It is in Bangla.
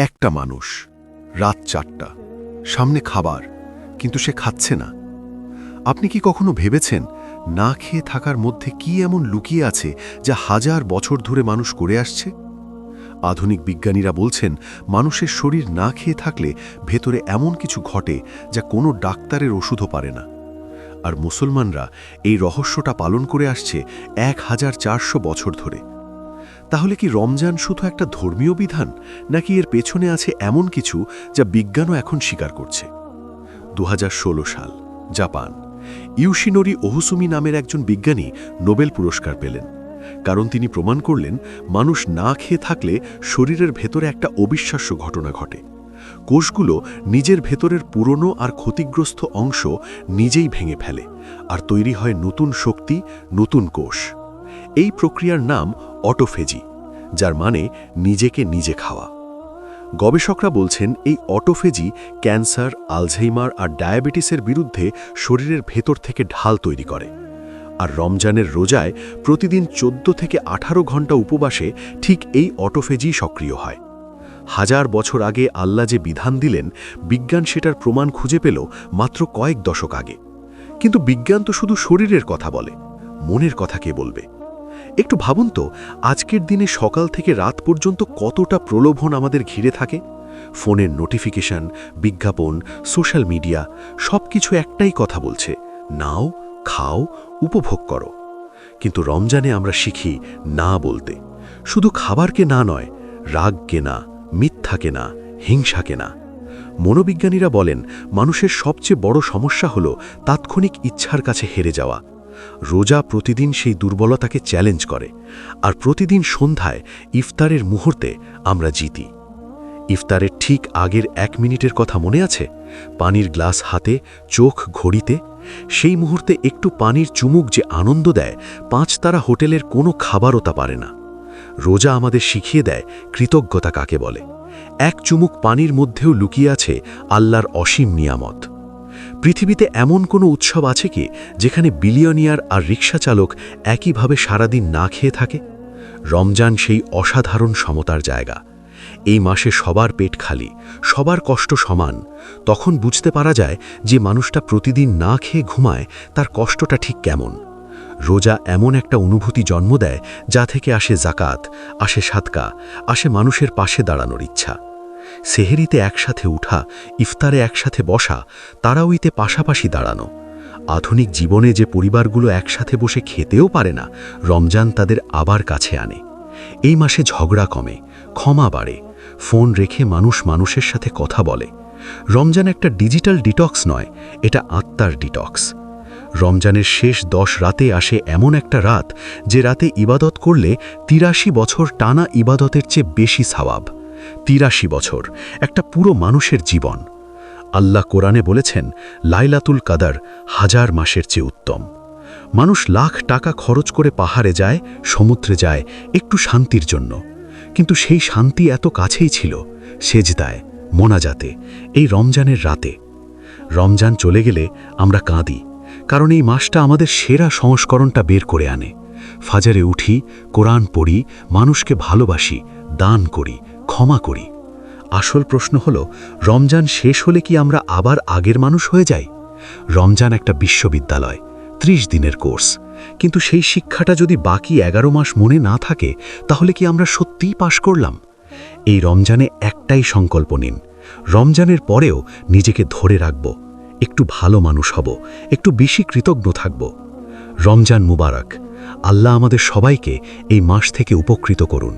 একটা মানুষ, রাত 4টা, সামনে খাবার, কিন্তু সে খাচ্ছে না। আপনি কি কখনো ভেবেছেন না খেয়ে থাকার মধ্যে কি এমন লুকিয়ে আছে যা হাজার বছর ধরে মানুষ করে আসছে? আধুনিক বিজ্ঞানীরা বলছেন মানুষের শরীর না খেয়ে থাকলে ভেতরে এমন কিছু ঘটে যা কোনো ডাক্তারের ওষুধও পারে না। আর মুসলমানরা এই রহস্যটা পালন করে আসছে 1400 বছর ধরে। তাহলে কি রমজান শুধু একটা ধর্মীয় বিধান, নাকি এর পেছনে আছে এমন কিছু যা বিজ্ঞানও এখন স্বীকার করছে? 2016 সাল, জাপান। ইউশিনোরি ওহুসুমি নামের একজন বিজ্ঞানী নোবেল পুরস্কার পেলেন, কারণ তিনি প্রমাণ করলেন মানুষ না খেয়ে থাকলে শরীরের ভেতরে একটা অবিশ্বাস্য ঘটনা ঘটে। কোষগুলো নিজের ভেতরের পুরনো আর ক্ষতিগ্রস্ত অংশ নিজেই ভেঙে ফেলে, আর তৈরি হয় নতুন শক্তি, নতুন কোষ। এই প্রক্রিয়ার নাম অটোফেজি, যার মানে নিজেকে নিজে খাওয়া। গবেষকরা বলছেন এই অটোফেজি ক্যান্সার, আলঝেইমার আর ডায়াবেটিসের বিরুদ্ধে শরীরের ভেতর থেকে ঢাল তৈরি করে। আর রমজানের রোজায় প্রতিদিন 14 থেকে 18 ঘন্টা উপবাসে ঠিক এই অটোফেজি সক্রিয় হয়। হাজার বছর আগে আল্লাহ যে বিধান দিলেন, বিজ্ঞান সেটার প্রমাণ খুঁজে পেল মাত্র কয়েক দশক আগে। কিন্তু বিজ্ঞান তো শুধু শরীরের কথা বলে, মনের কথা কে বলবে? একটু ভাবুন তো, আজকের দিনে সকাল থেকে রাত পর্যন্ত কতটা প্রলোভন আমাদের ঘিরে থাকে। ফোনের নোটিফিকেশন, বিজ্ঞাপন, সোশ্যাল মিডিয়া, সবকিছু একটাই কথা বলছে, নাও, খাও, উপভোগ করো। কিন্তু রমজানে আমরা শিখি না বলতে, শুধু খাবারকে না নয়, রাগকে না, মিথ্যাকে না, হিংসাকে না। মনোবিজ্ঞানীরা বলেন মানুষের সবচেয়ে বড় সমস্যা হল তাৎক্ষণিক ইচ্ছার কাছে হেরে যাওয়া। রোজা প্রতিদিন সেই দুর্বলতাকে চ্যালেঞ্জ করে, আর প্রতিদিন সন্ধ্যায় ইফতারের মুহূর্তে আমরা জিতি। ইফতারের ঠিক আগের 1 মিনিটের কথা মনে আছে? পানির গ্লাস হাতে, চোখ ঘড়িতে। সেই মুহূর্তে একটু পানির চুমুক যে আনন্দ দেয়, 5 তারা হোটেলের কোনো খাবারও তা পারে না। রোজা আমাদের শিখিয়ে দেয় কৃতজ্ঞতা কাকে বলে। 1 চুমুক পানির মধ্যেও লুকিয়ে আছে আল্লাহর অসীম নিয়ামত। পৃথিবীতে এমন কোনো উৎসব আছে কি যেখানে বিলিয়নিয়ার আর রিক্সা চালক একইভাবে সারাদিন না খেয়ে থাকে? রমজান সেই অসাধারণ সমতার জায়গা। এই মাসে সবার পেট খালি, সবার কষ্ট সমান। তখন বুঝতে পারা যায় যে মানুষটা প্রতিদিন না খেয়ে ঘুমায়, তার কষ্টটা ঠিক কেমন। রোজা এমন একটা অনুভূতি জন্ম দেয় যা থেকে আসে জাকাত, আসে সাদকা, আসে মানুষের পাশে দাঁড়ানোর ইচ্ছা। সেহেরিতে একসাথে উঠা, ইফতারে একসাথে বসা, তারাউইতে পাশাপাশি দাঁড়ানো। আধুনিক জীবনে যে পরিবারগুলো একসাথে বসে খেতেও পারে না, রমজান তাদের আবার কাছে আনে। এই মাসে ঝগড়া কমে, ক্ষমা বাড়ে, ফোন রেখে মানুষ মানুষের সাথে কথা বলে। রমজান একটা ডিজিটাল ডিটক্স নয়, এটা আত্মার ডিটক্স। রমজানের শেষ 10 রাতে আসে এমন একটা রাত, যে রাতে ইবাদত করলে 83 বছর টানা ইবাদতের চেয়ে বেশি সওয়াব। 83 বছর, একটা পুরো মানুষের জীবন। আল্লাহ কোরআনে বলেছেন, লাইলাতুল কাদার 1000 মাসের চেয়ে উত্তম। মানুষ লাখ টাকা খরচ করে পাহাড়ে যায়, সমুদ্রে যায় একটু শান্তির জন্য, কিন্তু সেই শান্তি এত কাছেই ছিল, সেজদায়, মোনাজাতে, এই রমজানের রাতে। রমজান চলে গেলে আমরা কাঁদি, কারণ এই মাসটা আমাদের সেরা সংস্করণটা বের করে আনে। ফাজারে উঠি, কোরআন পড়ি, মানুষকে ভালোবাসি, দান করি, ক্ষমা করি। আসল প্রশ্ন হল, রমজান শেষ হলে কি আমরা আবার আগের মানুষ হয়ে যাই? রমজান একটা বিশ্ববিদ্যালয়, 30 দিনের কোর্স। কিন্তু সেই শিক্ষাটা যদি বাকি 11 মাস মনে না থাকে, তাহলে কি আমরা সত্যিই পাশ করলাম? এই রমজানে একটাই সংকল্প নিন, রমজানের পরেও নিজেকে ধরে রাখব, একটু ভালো মানুষ হব, একটু বেশি কৃতজ্ঞ থাকব। রমজান মুবারক। আল্লাহ আমাদের সবাইকে এই মাস থেকে উপকৃত করুন।